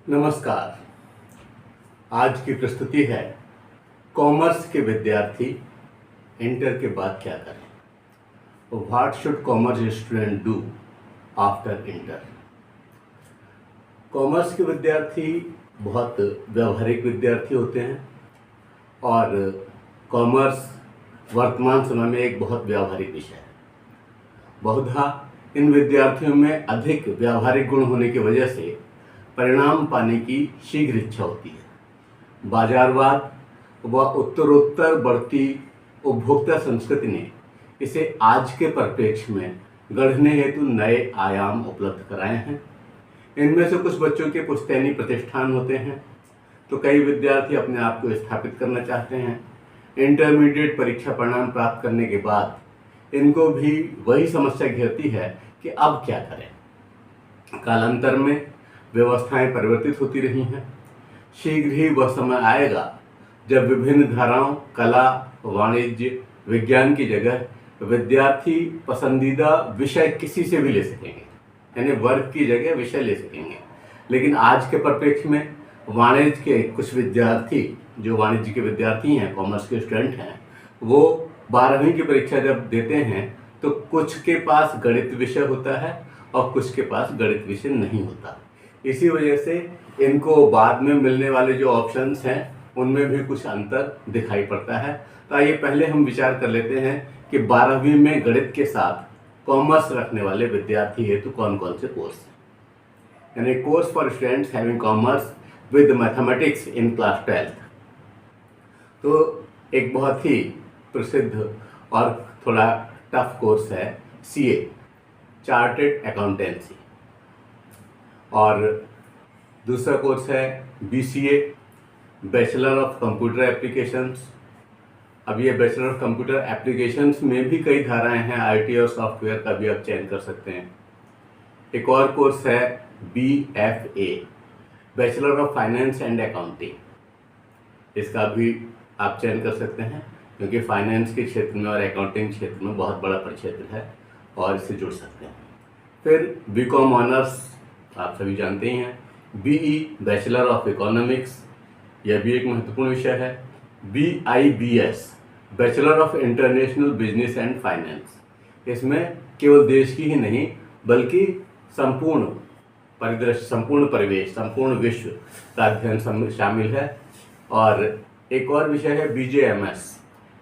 नमस्कार। आज की प्रस्तुति है कॉमर्स के विद्यार्थी इंटर के बाद क्या करें। What should commerce student do after inter. Commerce के विद्यार्थी बहुत व्यवहारिक विद्यार्थी होते हैं और कॉमर्स वर्तमान समय में एक बहुत व्यवहारिक विषय है। बहुधा इन विद्यार्थियों में अधिक व्यवहारिक गुण होने की वजह से परिणाम पाने की शीघ्र इच्छा होती है। बाजारवाद व उत्तरोत्तर बढ़ती उपभोक्ता संस्कृति ने इसे आज के परिप्रेक्ष्य में गढ़ने हेतु नए आयाम उपलब्ध कराए हैं। इनमें से कुछ बच्चों के पुश्तैनी प्रतिष्ठान होते हैं, तो कई विद्यार्थी अपने आप को स्थापित करना चाहते हैं। इंटरमीडिएट परीक्षा परिणाम प्राप्त करने के बाद इनको भी वही समस्या घेरती है कि अब क्या करें। कालांतर में व्यवस्थाएं परिवर्तित होती रही हैं। शीघ्र ही वह समय आएगा जब विभिन्न धाराओं कला, वाणिज्य, विज्ञान की जगह विद्यार्थी पसंदीदा विषय किसी से भी ले सकेंगे, यानी वर्ग की जगह विषय ले सकेंगे। लेकिन आज के परिप्रेक्ष्य में वाणिज्य के कुछ विद्यार्थी, जो वाणिज्य के विद्यार्थी हैं, कॉमर्स के स्टूडेंट हैं, वो 12वीं की परीक्षा जब देते हैं तो कुछ के पास गणित विषय होता है और कुछ के पास गणित विषय नहीं होता। इसी वजह से इनको बाद में मिलने वाले जो ऑप्शंस हैं उनमें भी कुछ अंतर दिखाई पड़ता है। तो आइए पहले हम विचार कर लेते हैं कि 12वीं में गणित के साथ कॉमर्स रखने वाले विद्यार्थी हेतु कौन कौन से कोर्स हैं। यानी course for students having commerce with mathematics in class 12th। तो एक बहुत ही प्रसिद्ध और थोड़ा टफ कोर्स है CA, चार्टेड अकाउंटेंसी, और दूसरा कोर्स है BCA, bachelor of computer applications. अब ये बैचलर ऑफ कंप्यूटर एप्लीकेशंस में भी कई धाराएं हैं, IT और सॉफ्टवेयर का भी आप चयन कर सकते हैं। एक और कोर्स है BFA, bachelor of finance and accounting. इसका भी आप चयन कर सकते हैं क्योंकि फाइनेंस के क्षेत्र में और अकाउंटिंग क्षेत्र में बहुत बड़ा परिक्षेत्र है और इससे जुड़ सकते हैं। फिर BCom ऑनर्स आप सभी जानते ही हैं। BE, बैचलर ऑफ इकोनॉमिक्स, यह भी एक महत्वपूर्ण विषय है। BIBS, bachelor of international business and finance. इसमें केवल देश की ही नहीं बल्कि संपूर्ण परिदृश्य, संपूर्ण परिवेश, संपूर्ण विश्व का अध्ययन शामिल है। और एक और विषय है BJMS,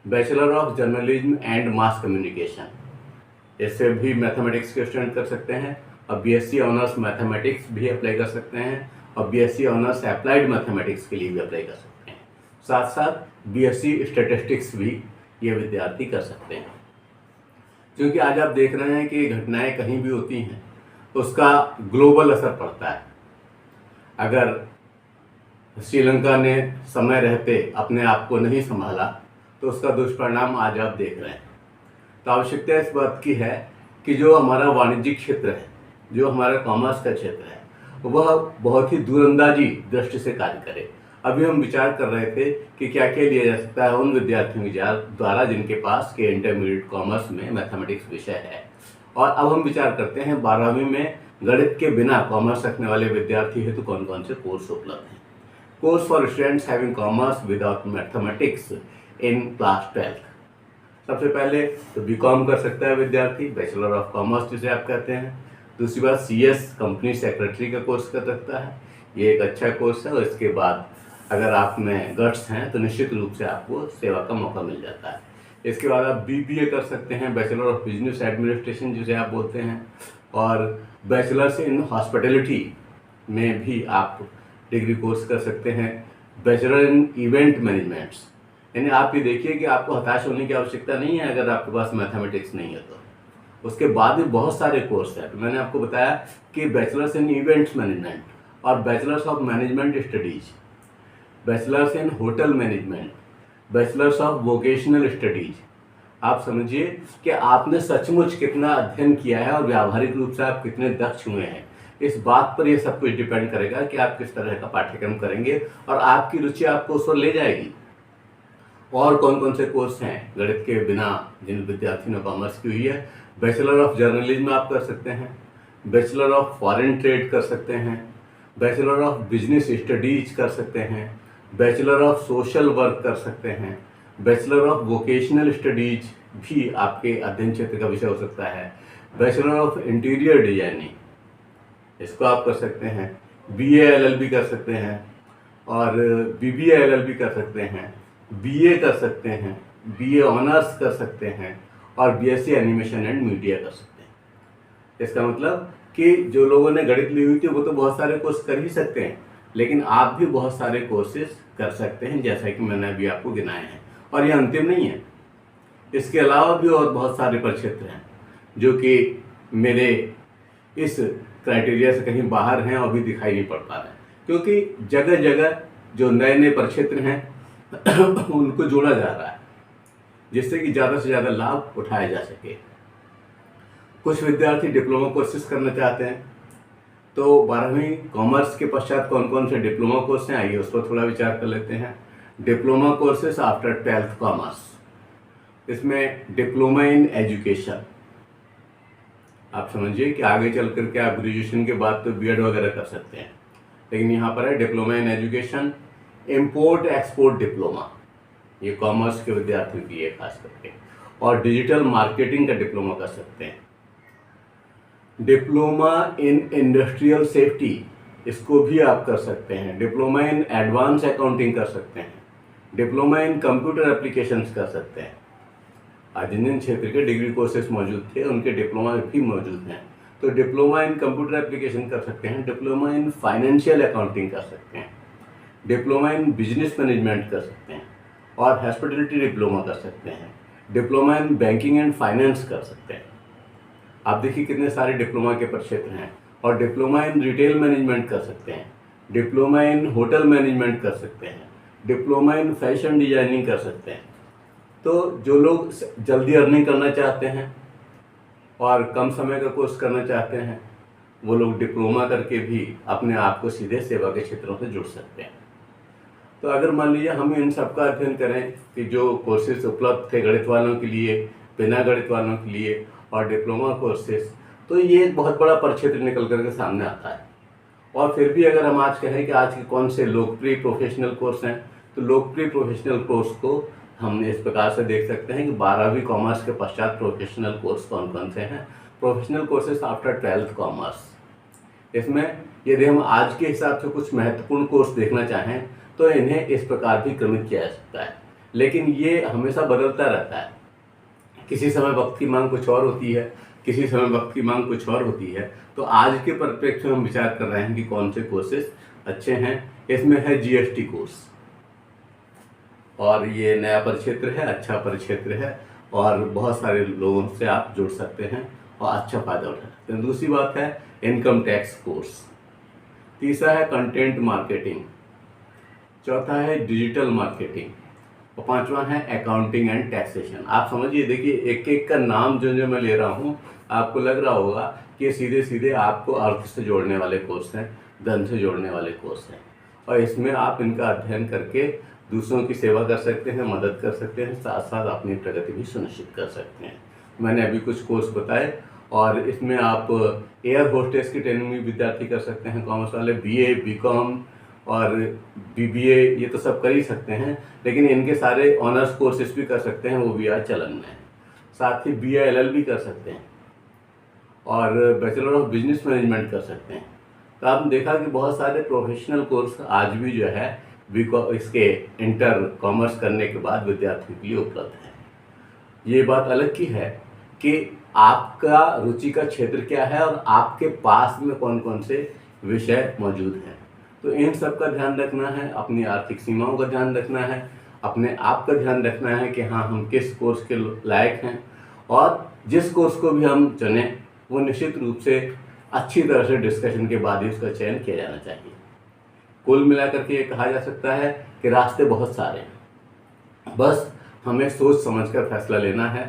bachelor of journalism and mass communication. इससे भी मैथमेटिक्स के स्टूडेंट कर सकते हैं और BSc ऑनर्स मैथमेटिक्स भी अप्लाई कर सकते हैं और BSc ऑनर्स अप्लाइड मैथमेटिक्स के लिए भी अप्लाई कर सकते हैं। साथ साथ BSc स्टैटिस्टिक्स भी ये विद्यार्थी कर सकते हैं। क्योंकि आज आप देख रहे हैं कि घटनाएं कहीं भी होती हैं तो उसका ग्लोबल असर पड़ता है। अगर श्रीलंका ने समय रहते अपने आप को नहीं संभाला तो उसका दुष्परिणाम आज आप देख रहे हैं। तो आवश्यकता इस बात की है कि जो हमारा वाणिज्यिक क्षेत्र है, जो हमारा कॉमर्स का क्षेत्र है, वह बहुत ही दूरंदाजी दृष्टि से कार्य करे। अभी हम विचार कर रहे थे कि क्या क्या लिया जा सकता है उन विद्यार्थियों के द्वारा जिनके पास के इंटरमीडिएट कॉमर्स में मैथमेटिक्स विषय है। और अब हम विचार करते हैं 12वीं में गणित के बिना कॉमर्स रखने वाले विद्यार्थी हेतु कौन कौन से कोर्स उपलब्ध हैं। Course for students having commerce without mathematics in class 12th। सबसे पहले तो BCom कर सकता है विद्यार्थी, बैचलर ऑफ कॉमर्स जिसे आप कहते हैं। दूसरी बात CS, कंपनी सेक्रेटरी का कोर्स कर सकता है। ये एक अच्छा कोर्स है और इसके बाद अगर आप में गट्स हैं तो निश्चित रूप से आपको सेवा का मौका मिल जाता है। इसके बाद आप BBA कर सकते हैं, बैचलर ऑफ बिजनेस एडमिनिस्ट्रेशन जिसे आप बोलते हैं, और बैचलर्स इन हॉस्पिटैलिटी में भी आप डिग्री कोर्स कर सकते हैं। बैचलर इन इवेंट मैनेजमेंट्स, यानी आप ये देखिए कि आपको हताश होने की आवश्यकता नहीं है अगर आपके पास मैथमेटिक्स नहीं है तो। उसके बाद भी बहुत सारे कोर्स हैं। तो मैंने आपको बताया कि बैचलर्स इन इवेंट्स मैनेजमेंट और bachelors of management studies, bachelors in hotel management, bachelors of vocational studies. आप समझिए कि आपने सचमुच कितना अध्ययन किया है और व्यावहारिक रूप से आप कितने दक्ष हुए हैं। इस बात पर यह सब कुछ डिपेंड करेगा कि आप किस तरह का पाठ्यक्रम करेंगे और आपकी रुचि आपको उस पर ले जाएगी। और कौन कौन से कोर्स हैं गणित के बिना जिन विद्यार्थियों ने कॉमर्स की हुई है। बैचलर ऑफ जर्नलिज्म आप कर सकते हैं, बैचलर ऑफ फॉरेन ट्रेड कर सकते हैं, बैचलर ऑफ बिजनेस स्टडीज कर सकते हैं, बैचलर ऑफ सोशल वर्क कर सकते हैं, बैचलर ऑफ वोकेशनल स्टडीज भी आपके अध्ययन क्षेत्र का विषय हो सकता है, बैचलर ऑफ इंटीरियर डिजाइनिंग इसको आप कर सकते हैं, BA LLB कर सकते हैं और BBA LLB कर सकते हैं, BA कर सकते हैं, BA ऑनर्स कर सकते हैं और BSc एनिमेशन एंड मीडिया कर सकते हैं। इसका मतलब कि जो लोगों ने गणित ली हुई थी वो तो बहुत सारे कोर्स कर ही सकते हैं, लेकिन आप भी बहुत सारे कोर्सेज कर सकते हैं जैसा कि मैंने अभी आपको गिनाए हैं। और ये अंतिम नहीं है, इसके अलावा भी और बहुत सारे प्रक्षेत्र हैं जो कि मेरे इस क्राइटेरिया से कहीं बाहर हैं और भी दिखाई नहीं पड़ पा रहे हैं, क्योंकि जगह जगह जो नए नए प्रक्षेत्र हैं उनको जोड़ा जा रहा है जिससे कि ज़्यादा से ज़्यादा लाभ उठाया जा सके। कुछ विद्यार्थी डिप्लोमा कोर्सेज करना चाहते हैं, तो 12वीं कॉमर्स के पश्चात कौन कौन से डिप्लोमा कोर्स हैं आइए उस पर थोड़ा विचार कर लेते हैं। Diploma courses after 12th commerce, इसमें डिप्लोमा इन एजुकेशन, आप समझिए कि आगे चल करके आप ग्रेजुएशन के बाद तो BEd वगैरह कर सकते हैं, लेकिन यहाँ पर है diploma in education. Import export diploma, ये कॉमर्स के विद्यार्थियों की है खास करके, और डिजिटल मार्केटिंग का डिप्लोमा कर सकते हैं। डिप्लोमा इन इंडस्ट्रियल सेफ्टी, इसको भी आप कर सकते हैं। डिप्लोमा इन एडवांस अकाउंटिंग कर सकते हैं। डिप्लोमा इन कंप्यूटर एप्लीकेशंस कर सकते हैं। आज जिन क्षेत्र के डिग्री कोर्सेज मौजूद थे उनके डिप्लोमा भी मौजूद हैं, तो डिप्लोमा इन कंप्यूटर एप्लीकेशन कर सकते हैं। डिप्लोमा इन फाइनेंशियल अकाउंटिंग कर सकते हैं। डिप्लोमा इन बिजनेस मैनेजमेंट कर सकते हैं और हॉस्पिटलिटी डिप्लोमा कर सकते हैं। Diploma in banking and finance कर सकते हैं। आप देखिए कितने सारे डिप्लोमा के प्रक्षेत्र हैं। और डिप्लोमा इन रिटेल मैनेजमेंट कर सकते हैं, डिप्लोमा इन होटल मैनेजमेंट कर सकते हैं, डिप्लोमा इन फैशन डिजाइनिंग कर सकते हैं। तो जो लोग जल्दी अर्निंग करना चाहते हैं और कम समय का कोर्स करना चाहते हैं वो लोग डिप्लोमा करके भी अपने आप को सीधे सेवा के क्षेत्रों से जुड़ सकते हैं। तो अगर मान लीजिए हम इन सब का अध्ययन करें कि जो कोर्सेज उपलब्ध थे गणित वालों के लिए, बिना गणित वालों के लिए और डिप्लोमा कोर्सेज, तो ये एक बहुत बड़ा प्रक्षेत्र निकल करके सामने आता है। और फिर भी अगर हम आज कहें कि आज के कौन से लोकप्रिय प्रोफेशनल कोर्स हैं, तो लोकप्रिय प्रोफेशनल कोर्स को हम इस प्रकार से देख सकते हैं कि 12वीं कॉमर्स के पश्चात प्रोफेशनल कोर्स कौन कौन से हैं। Professional courses after 12th commerce, इसमें यदि हम आज के हिसाब से कुछ महत्वपूर्ण कोर्स देखना चाहें तो इन्हें इस प्रकार भी क्रमित किया जा सकता है, लेकिन ये हमेशा बदलता रहता है। किसी समय वक्त की मांग कुछ और होती है, किसी समय वक्त की मांग कुछ और होती है। तो आज के परिप्रेक्ष्य में हम विचार कर रहे हैं कि कौन से कोर्सेज अच्छे हैं। इसमें है GST कोर्स, और ये नया परिक्षेत्र है, अच्छा परिक्षेत्र है और बहुत सारे लोगों से आप जुड़ सकते हैं और अच्छा फायदा उठा सकते हैं। दूसरी बात है इनकम टैक्स कोर्स, तीसरा है कंटेंट मार्केटिंग, चौथा है डिजिटल मार्केटिंग और पांचवा है अकाउंटिंग एंड टैक्सेशन। आप समझिए, देखिए एक एक का नाम जो मैं ले रहा हूँ आपको लग रहा होगा कि सीधे सीधे आपको अर्थ से जोड़ने वाले कोर्स हैं, धन से जोड़ने वाले कोर्स हैं, और इसमें आप इनका अध्ययन करके दूसरों की सेवा कर सकते हैं, मदद कर सकते हैं, साथ साथ अपनी प्रगति भी सुनिश्चित कर सकते हैं। मैंने अभी कुछ कोर्स बताए और इसमें आप एयर होस्टेस की ट्रेनिंग भी विद्यार्थी कर सकते हैं, कॉमर्स वाले BA BCom और BBA ये तो सब कर ही सकते हैं, लेकिन इनके सारे ऑनर्स कोर्सेज भी कर सकते हैं, वो भी आज चलन में है। साथ ही BA LLB कर सकते हैं और बैचलर ऑफ बिजनेस मैनेजमेंट कर सकते हैं। तो आपने देखा कि बहुत सारे प्रोफेशनल कोर्स आज भी जो है इसके इंटर कॉमर्स करने के बाद विद्यार्थियों के लिए उपलब्ध है। ये बात अलग की है कि आपका रुचि का क्षेत्र क्या है और आपके पास में कौन कौन से विषय मौजूद हैं। तो इन सब का ध्यान रखना है, अपनी आर्थिक सीमाओं का ध्यान रखना है, अपने आप का ध्यान रखना है कि हाँ हम किस कोर्स के लायक हैं, और जिस कोर्स को भी हम चुनें वो निश्चित रूप से अच्छी तरह से डिस्कशन के बाद ही उसका चयन किया जाना चाहिए। कुल मिलाकर के ये कहा जा सकता है कि रास्ते बहुत सारे हैं, बस हमें सोच समझकर फैसला लेना है।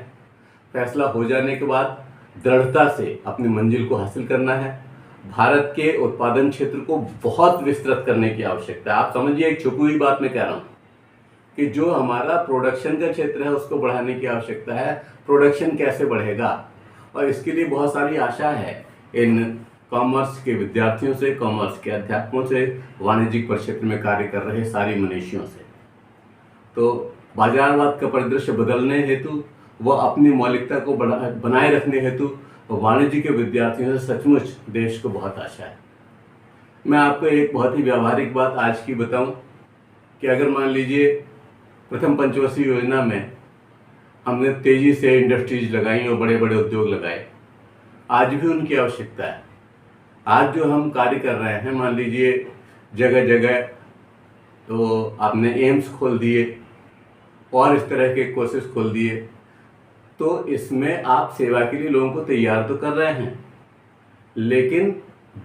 फैसला हो जाने के बाद दृढ़ता से अपनी मंजिल को हासिल करना है। भारत के उत्पादन क्षेत्र को बहुत विस्तृत करने की आवश्यकता है। आप समझिए, एक छुपी हुई बात मैं कह रहा हूँ कि जो हमारा प्रोडक्शन का क्षेत्र है उसको बढ़ाने की आवश्यकता है। प्रोडक्शन कैसे बढ़ेगा, और इसके लिए बहुत सारी आशा है इन कॉमर्स के विद्यार्थियों से, कॉमर्स के अध्यापकों से, वाणिज्यिक परिक्षेत्र में कार्य कर रहे सारी मनीषियों से। तो बाजारवाद का परिदृश्य बदलने हेतु व अपनी मौलिकता को बनाए रखने हेतु वाणिज्य के विद्यार्थियों से सचमुच देश को बहुत आशा है। मैं आपको एक बहुत ही व्यावहारिक बात आज की बताऊं कि अगर मान लीजिए प्रथम पंचवर्षीय योजना में हमने तेजी से इंडस्ट्रीज लगाई और बड़े बड़े उद्योग लगाए, आज भी उनकी आवश्यकता है। आज जो हम कार्य कर रहे हैं, मान लीजिए जगह जगह तो आपने एम्स खोल दिए और इस तरह के कोर्सेज खोल दिए, तो इसमें आप सेवा के लिए लोगों को तैयार तो कर रहे हैं, लेकिन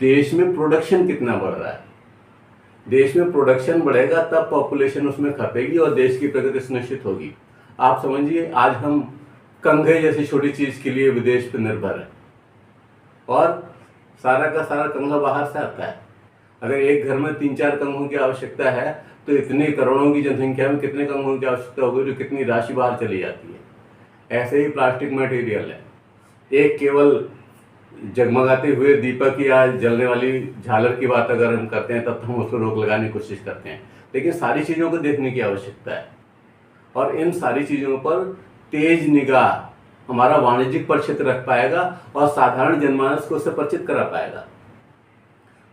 देश में प्रोडक्शन कितना बढ़ रहा है? देश में प्रोडक्शन बढ़ेगा तब पॉपुलेशन उसमें खपेगी और देश की प्रगति सुनिश्चित होगी। आप समझिए, आज हम कंघे जैसी छोटी चीज़ के लिए विदेश पर निर्भर हैं और सारा का सारा कंघा बाहर से आता है। अगर एक घर में 3-4 कंघों की आवश्यकता है तो इतने करोड़ों की जनसंख्या में कितने कंघों की आवश्यकता होगी जो कितनी राशि बाहर चली जाती है। ऐसे ही प्लास्टिक मटेरियल है। एक केवल जगमगाते हुए दीपक या जलने वाली झालर की बात अगर हम करते हैं तब तो हम उसको रोक लगाने की कोशिश करते हैं, लेकिन सारी चीज़ों को देखने की आवश्यकता है और इन सारी चीज़ों पर तेज निगाह हमारा वाणिज्यिक परिक्षेत्र रख पाएगा और साधारण जनमानस को उससे परिचित करा पाएगा।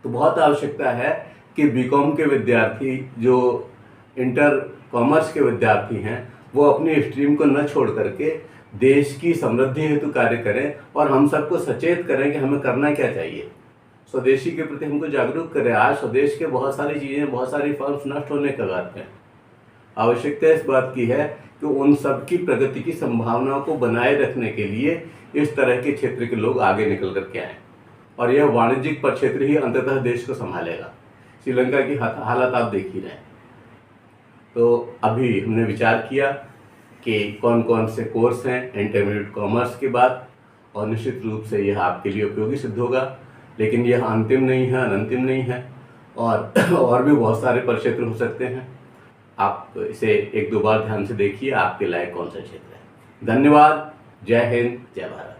तो बहुत आवश्यकता है कि बीकॉम के विद्यार्थी, जो इंटर कॉमर्स के विद्यार्थी हैं, वो अपनी स्ट्रीम को न छोड़ करके देश की समृद्धि हेतु कार्य करें और हम सबको सचेत करें कि हमें करना क्या चाहिए। स्वदेशी के प्रति हमको जागरूक करें। आज स्वदेश के बहुत सारी चीज़ें, बहुत सारी फर्म्स नष्ट होने के कगार पे। आवश्यकता इस बात की है कि उन सब की प्रगति की संभावनाओं को बनाए रखने के लिए इस तरह के क्षेत्र के लोग आगे निकल करके आएँ और यह वाणिज्यिक परिक्षेत्र ही अंततः देश को संभालेगा। श्रीलंका की हालत आप देख ही रहे हैं। तो अभी हमने विचार किया कि कौन कौन से कोर्स हैं इंटरमीडिएट कॉमर्स के बाद, और निश्चित रूप से यह आपके लिए उपयोगी सिद्ध होगा, लेकिन यह अंतिम नहीं है, अनंतिम नहीं है और भी बहुत सारे परिक्षेत्र हो सकते हैं। आप इसे 1-2 बार ध्यान से देखिए, आपके लायक कौन सा क्षेत्र है। धन्यवाद। जय हिंद, जय भारत।